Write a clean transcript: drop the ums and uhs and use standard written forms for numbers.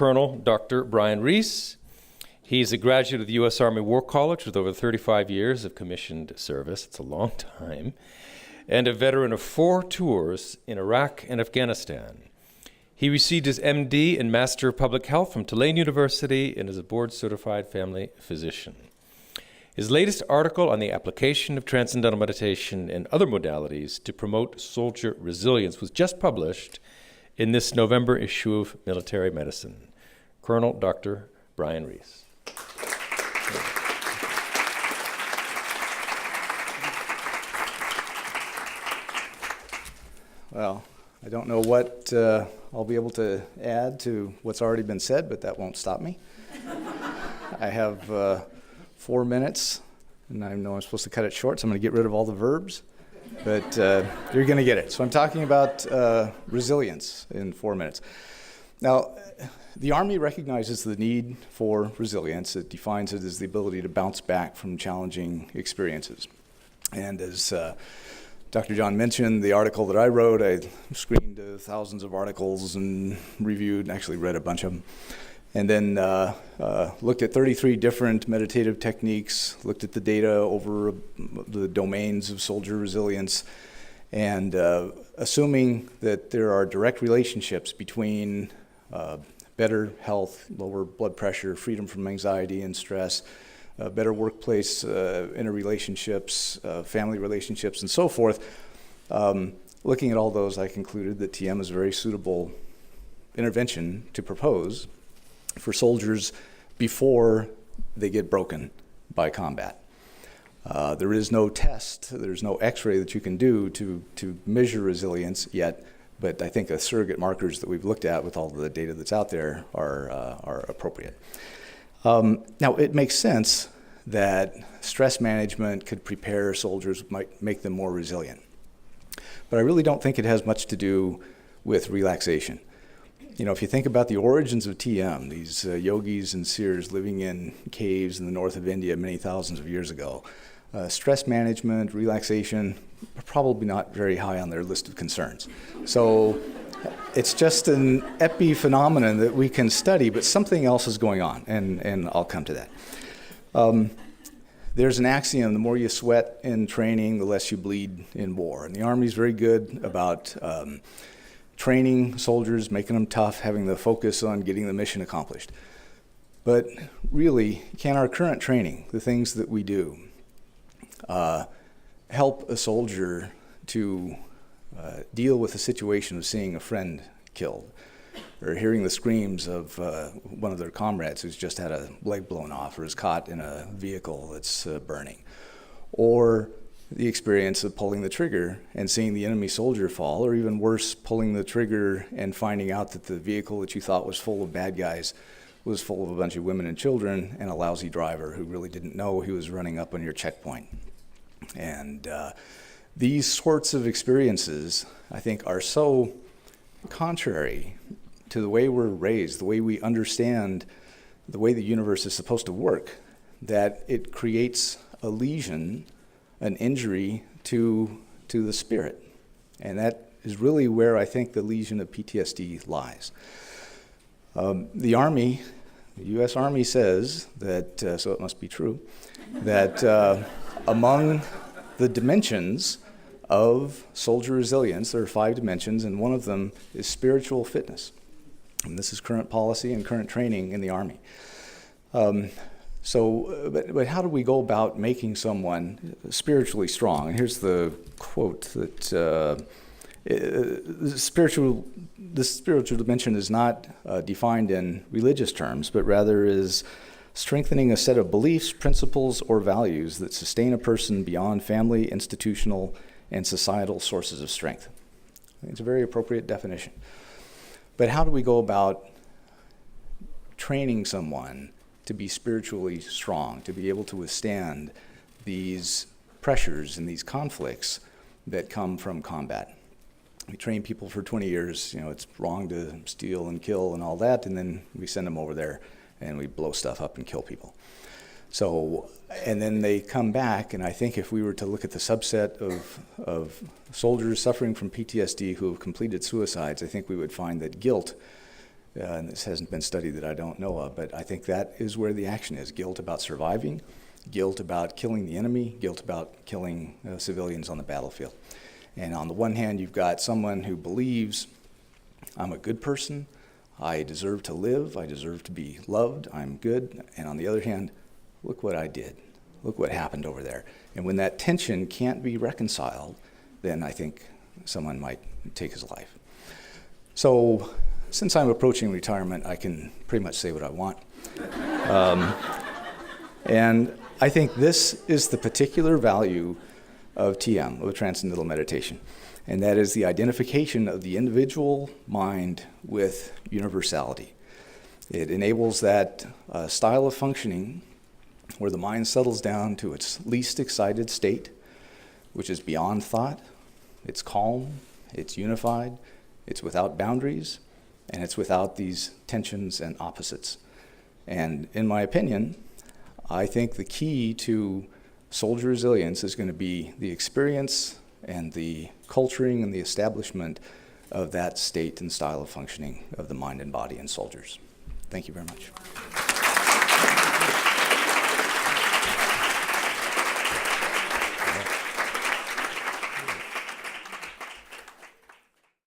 Colonel Dr. Brian Rees. He's a graduate of the U.S. Army War College with over 35 years of commissioned service. It's a long time. And a veteran of 4 tours in Iraq and Afghanistan. He received his MD and Master of Public Health from Tulane University and is a board-certified family physician. His latest article on the application of transcendental meditation and other modalities to promote soldier resilience was just published in this November issue of Military Medicine. Colonel Dr. Brian Rees. Well, I don't know what I'll be able to add to what's already been said, but that won't stop me. I have 4 minutes, and I know I'm supposed to cut it short, so I'm going to get rid of all the verbs, but you're going to get it. So I'm talking about resilience in 4 minutes. Now, the Army recognizes the need for resilience. It defines it as the ability to bounce back from challenging experiences. And as Dr. John mentioned, the article that I wrote, I screened thousands of articles and reviewed, actually read a bunch of them. And then looked at 33 different meditative techniques, looked at the data over the domains of soldier resilience, and assuming that there are direct relationships between better health, lower blood pressure, freedom from anxiety and stress, better workplace interrelationships, family relationships, and so forth. Looking at all those, I concluded that TM is a very suitable intervention to propose for soldiers before they get broken by combat. There is no test, there's no x-ray that you can do to measure resilience yet, but I think the surrogate markers that we've looked at with all the data that's out there are appropriate. Now, it makes sense that stress management could prepare soldiers, might make them more resilient. But I really don't think it has much to do with relaxation. You know, if you think about the origins of TM, these yogis and seers living in caves in the north of India many thousands of years ago, stress management, relaxation, are probably not very high on their list of concerns. So it's just an epiphenomenon that we can study, but something else is going on, and I'll come to that. There's an axiom: the more you sweat in training, the less you bleed in war. And the Army's very good about training soldiers, making them tough, having the focus on getting the mission accomplished. But really, can our current training, the things that we do, help a soldier to deal with the situation of seeing a friend killed, or hearing the screams of one of their comrades who's just had a leg blown off or is caught in a vehicle that's burning, or the experience of pulling the trigger and seeing the enemy soldier fall, or even worse, pulling the trigger and finding out that the vehicle that you thought was full of bad guys was full of a bunch of women and children and a lousy driver who really didn't know he was running up on your checkpoint. And these sorts of experiences, I think, are so contrary to the way we're raised, the way we understand the way the universe is supposed to work, that it creates a lesion, an injury to the spirit. And that is really where I think the lesion of PTSD lies. The Army, the U.S. Army says that, so it must be true, that among the dimensions of soldier resilience, there are 5 dimensions, and one of them is spiritual fitness. And this is current policy and current training in the Army. But how do we go about making someone spiritually strong? And here's the quote that the spiritual dimension is not defined in religious terms, but rather is strengthening a set of beliefs, principles, or values that sustain a person beyond family, institutional, and societal sources of strength. I think it's a very appropriate definition. But how do we go about training someone to be spiritually strong, to be able to withstand these pressures and these conflicts that come from combat? We train people for 20 years, it's wrong to steal and kill and all that, and then we send them over there and we blow stuff up and kill people. So, and then they come back, and I think if we were to look at the subset of soldiers suffering from PTSD who have completed suicides, I think we would find that guilt and this hasn't been studied that I don't know of, but I think that is where the action is. Guilt about surviving, guilt about killing the enemy, guilt about killing civilians on the battlefield. And on the one hand, you've got someone who believes, I'm a good person, I deserve to live, I deserve to be loved, I'm good. And on the other hand, look what I did. Look what happened over there. And when that tension can't be reconciled, then I think someone might take his life. So since I'm approaching retirement, I can pretty much say what I want. And I think this is the particular value of TM, of Transcendental Meditation, and that is the identification of the individual mind with universality. It enables that style of functioning where the mind settles down to its least excited state, which is beyond thought, it's calm, it's unified, it's without boundaries, and it's without these tensions and opposites. And in my opinion, I think the key to soldier resilience is going to be the experience and the culturing and the establishment of that state and style of functioning of the mind and body in soldiers. Thank you very much.